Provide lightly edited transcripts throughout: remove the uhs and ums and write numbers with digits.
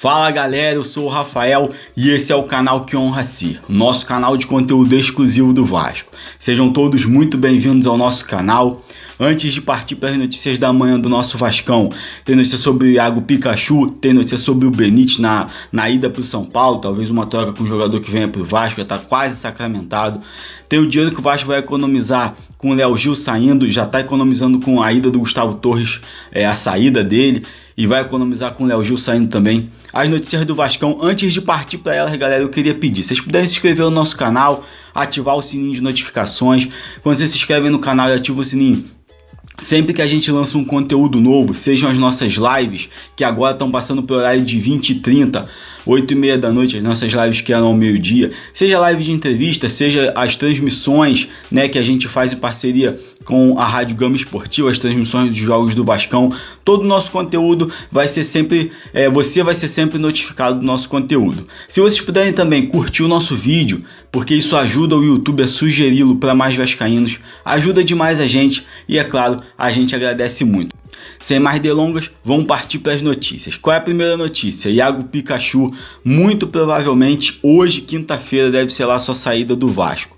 Fala galera, eu sou o Rafael e esse é o canal Que Honra Ser, nosso canal de conteúdo exclusivo do Vasco. Sejam todos muito bem-vindos ao nosso canal. Antes de partir para as notícias da manhã do nosso Vascão, tem notícia sobre o Iago Pikachu, tem notícia sobre o Benítez na ida para o São Paulo, talvez uma troca com um jogador que venha para o Vasco, já está quase sacramentado. Tem o dinheiro que o Vasco vai economizar com o Léo Gil saindo, já está economizando com a ida do Gustavo Torres, a saída dele, e vai economizar com o Léo Gil saindo também. As notícias do Vascão, antes de partir para elas, galera, eu queria pedir, se vocês puderem se inscrever no nosso canal, ativar o sininho de notificações. Quando vocês se inscrevem no canal e ativam o sininho, sempre que a gente lança um conteúdo novo, sejam as nossas lives, que agora estão passando por horário de 20 e 30, 8h30 da noite, as nossas lives que eram ao meio-dia, seja live de entrevista, seja as transmissões, né, que a gente faz em parceria com a Rádio Gama Esportiva, as transmissões dos jogos do Vascão, todo o nosso conteúdo vai ser sempre, você vai ser sempre notificado do nosso conteúdo. Se vocês puderem também curtir o nosso vídeo, porque isso ajuda o YouTube a sugeri-lo para mais vascaínos, ajuda demais a gente e, é claro, a gente agradece muito. Sem mais delongas, vamos partir para as notícias. Qual é a primeira notícia? Iago Pikachu, muito provavelmente hoje, quinta-feira, deve ser lá sua saída do Vasco.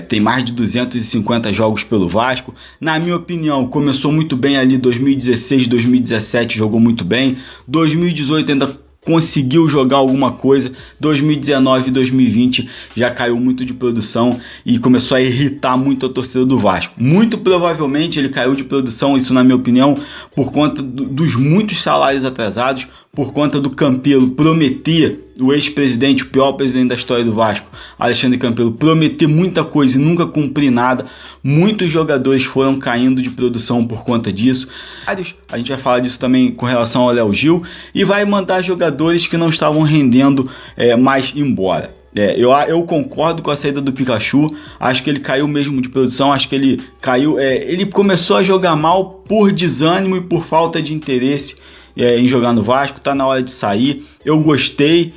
Tem mais de 250 jogos pelo Vasco. Na minha opinião, começou muito bem ali 2016, 2017, jogou muito bem. 2018 ainda conseguiu jogar alguma coisa. 2019 e 2020 já caiu muito de produção e começou a irritar muito a torcida do Vasco. Muito provavelmente ele caiu de produção, isso na minha opinião, por conta dos muitos salários atrasados, por conta do Campelo prometer, o ex-presidente, o pior presidente da história do Vasco, Alexandre Campelo, prometer muita coisa e nunca cumprir nada. Muitos jogadores foram caindo de produção por conta disso. A gente vai falar disso também com relação ao Léo Gil e vai mandar jogadores que não estavam rendendo mais embora. Eu concordo com a saída do Pikachu, acho que ele caiu mesmo de produção, acho que ele caiu, ele começou a jogar mal por desânimo e por falta de interesse em jogar no Vasco, tá na hora de sair. Eu gostei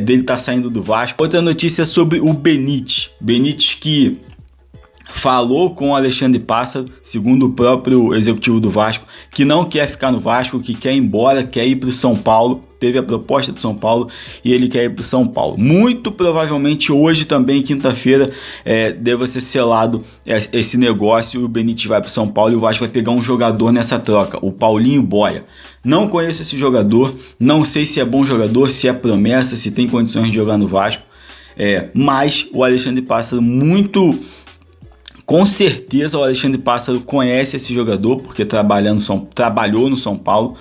dele estar saindo do Vasco. Outra notícia sobre o Benítez que falou com o Alexandre Pássaro, segundo o próprio executivo do Vasco, que não quer ficar no Vasco, que quer ir embora, quer ir para o São Paulo. Teve a proposta do São Paulo e ele quer ir para o São Paulo. Muito provavelmente hoje também, quinta-feira, deva ser selado esse negócio e o Benítez vai para o São Paulo e o Vasco vai pegar um jogador nessa troca, o Paulinho Boia. Não conheço esse jogador, não sei se é bom jogador, se é promessa, se tem condições de jogar no Vasco, mas o Alexandre Pássaro com certeza o Alexandre Pássaro conhece esse jogador, porque trabalhou no São Paulo.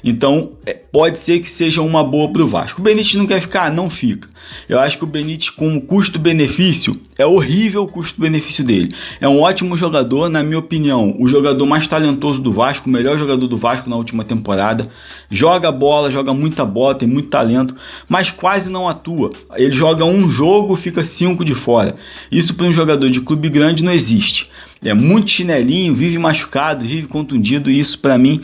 Então pode ser que seja uma boa para o Vasco. O Benítez não quer ficar? Não fica. Eu acho que o Benítez, com custo-benefício, é horrível o custo-benefício dele. É um ótimo jogador, na minha opinião, o jogador mais talentoso do Vasco, o melhor jogador do Vasco na última temporada. Joga bola, joga muita bola, tem muito talento, mas quase não atua. Ele joga um jogo, fica 5 de fora. Isso para um jogador de clube grande não existe. É muito chinelinho, vive machucado, vive contundido. E isso para mim,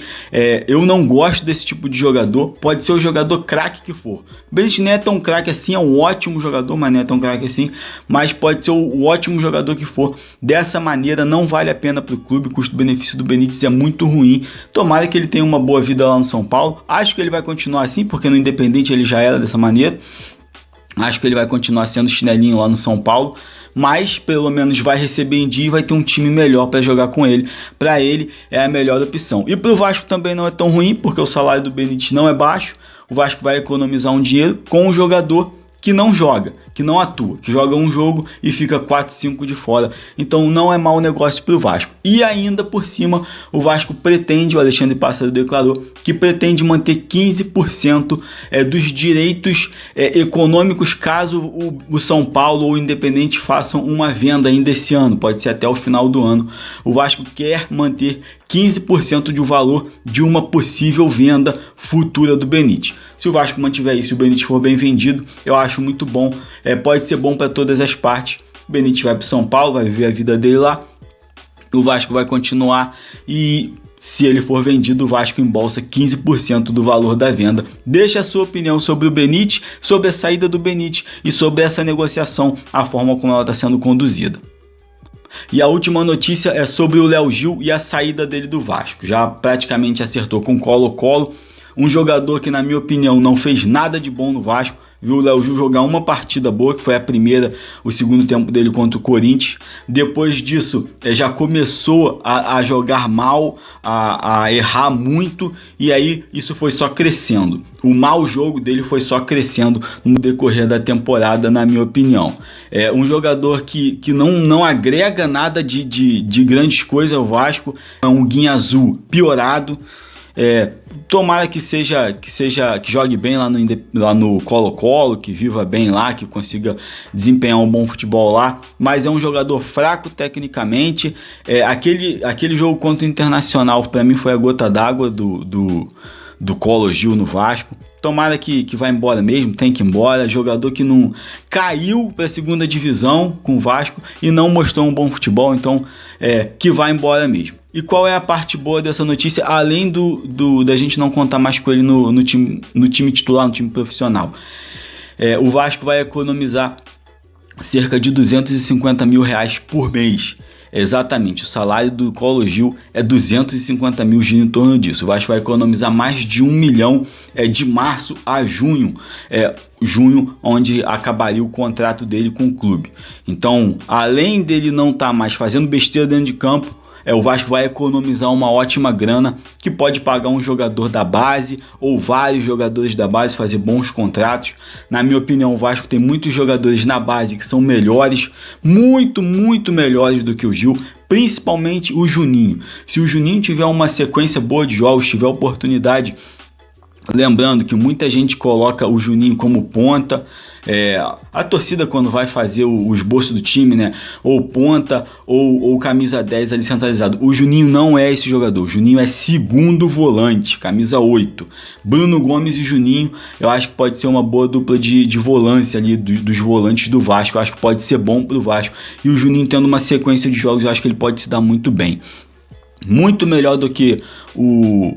eu não gosto desse tipo de jogador. Pode ser o jogador craque que for. O Benítez não é tão craque assim, é um ótimo jogador, mas não é tão craque assim. Mas pode ser o ótimo jogador que for. Dessa maneira não vale a pena para o clube. O custo-benefício do Benítez é muito ruim. Tomara que ele tenha uma boa vida lá no São Paulo. Acho que ele vai continuar assim, porque no Independente ele já era dessa maneira. Acho que ele vai continuar sendo chinelinho lá no São Paulo, mas pelo menos vai receber em dia e vai ter um time melhor para jogar com ele. Para ele é a melhor opção. E para o Vasco também não é tão ruim, porque o salário do Benítez não é baixo. O Vasco vai economizar um dinheiro com um jogador que não joga, que não atua, que joga um jogo e fica 4, 5 de fora. Então não é mau negócio para o Vasco. E ainda por cima, o Vasco pretende, o Alexandre Pássaro declarou, que pretende manter 15% dos direitos econômicos caso o São Paulo ou o Independente façam uma venda ainda esse ano, pode ser até o final do ano. O Vasco quer manter 15% do valor de uma possível venda futura do Benítez. Se o Vasco mantiver isso e o Benítez for bem vendido, eu acho muito bom. Pode ser bom para todas as partes. O Benítez vai para o São Paulo, vai viver a vida dele lá. O Vasco vai continuar e, se ele for vendido, o Vasco embolsa 15% do valor da venda. Deixa a sua opinião sobre o Benítez, sobre a saída do Benítez e sobre essa negociação, a forma como ela está sendo conduzida. E a última notícia é sobre o Léo Gil e a saída dele do Vasco. Já praticamente acertou com Colo-Colo. um jogador que, na minha opinião, não fez nada de bom no Vasco. Viu o Léo Gil jogar uma partida boa, que foi a primeira, o segundo tempo dele contra o Corinthians. Depois disso, já começou a jogar mal, a errar muito, e aí isso foi só crescendo. O mau jogo dele foi só crescendo no decorrer da temporada, na minha opinião. É um jogador que não agrega nada de grandes coisas ao Vasco, é um guinha azul piorado. Tomara que jogue bem lá no Colo-Colo, que viva bem lá, que consiga desempenhar um bom futebol lá, mas é um jogador fraco tecnicamente. Aquele jogo contra o Internacional, para mim, foi a gota d'água do Colo Gil no Vasco. Tomara que vá embora mesmo, tem que ir embora. Jogador que não caiu para a segunda divisão com o Vasco e não mostrou um bom futebol, então que vá embora mesmo. E qual é a parte boa dessa notícia, além da gente não contar mais com ele no time titular, no time profissional? O Vasco vai economizar cerca de R$250 mil por mês. Exatamente, o salário do Colo Gil é 250 mil, gira em torno disso. O Vasco vai economizar mais de 1 milhão de março a junho, onde acabaria o contrato dele com o clube. Então, além dele não estar mais fazendo besteira dentro de campo, o Vasco vai economizar uma ótima grana, que pode pagar um jogador da base ou vários jogadores da base, fazer bons contratos. Na minha opinião, o Vasco tem muitos jogadores na base que são melhores, muito melhores do que o Gil, principalmente o Juninho. Se o Juninho tiver uma sequência boa de jogos, tiver oportunidade, lembrando que muita gente coloca o Juninho como ponta, a torcida quando vai fazer o esboço do time, né, ou ponta ou camisa 10 ali centralizado. O Juninho não é esse jogador, o Juninho é segundo volante, camisa 8. Bruno Gomes e Juninho, eu acho que pode ser uma boa dupla de volância ali dos volantes do Vasco. Eu acho que pode ser bom pro Vasco, e o Juninho tendo uma sequência de jogos, eu acho que ele pode se dar muito bem. Muito melhor do que o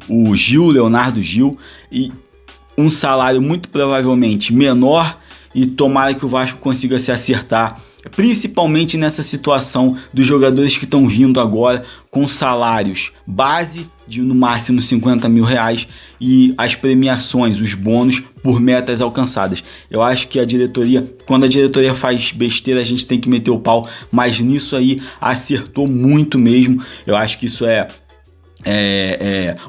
Leonardo Gil, e um salário muito provavelmente menor, e tomara que o Vasco consiga se acertar, principalmente nessa situação dos jogadores que estão vindo agora com salários base de no máximo R$50 mil e as premiações, os bônus por metas alcançadas. Eu acho que quando a diretoria faz besteira, a gente tem que meter o pau, mas nisso aí acertou muito mesmo. Eu acho que isso é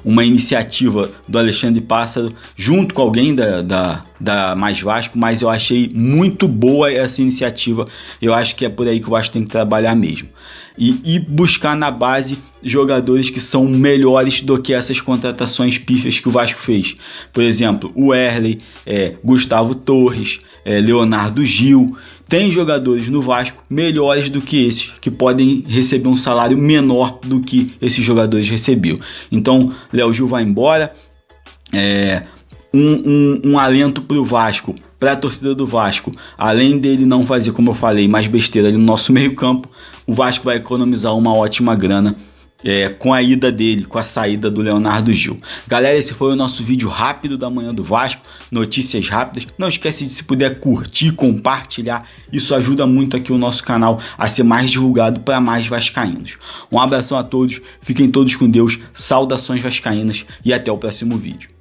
uma iniciativa do Alexandre Pássaro junto com alguém da Mais Vasco, mas eu achei muito boa essa iniciativa. Eu acho que é por aí que o Vasco tem que trabalhar mesmo, e buscar na base jogadores que são melhores do que essas contratações pífias que o Vasco fez. Por exemplo, o Erley, Gustavo Torres, Leonardo Gil. Tem jogadores no Vasco melhores do que esses, que podem receber um salário menor do que esses jogadores recebiam. Então, Léo Gil vai embora. Um alento para o Vasco, para a torcida do Vasco, além dele não fazer, como eu falei, mais besteira ali no nosso meio campo, o Vasco vai economizar uma ótima grana com a ida dele, com a saída do Leonardo Gil. Galera, esse foi o nosso vídeo rápido da manhã do Vasco, notícias rápidas. Não esquece de, se puder, curtir, compartilhar, isso ajuda muito aqui o nosso canal a ser mais divulgado para mais vascaínos. Um abração a todos, fiquem todos com Deus, saudações vascaínas e até o próximo vídeo.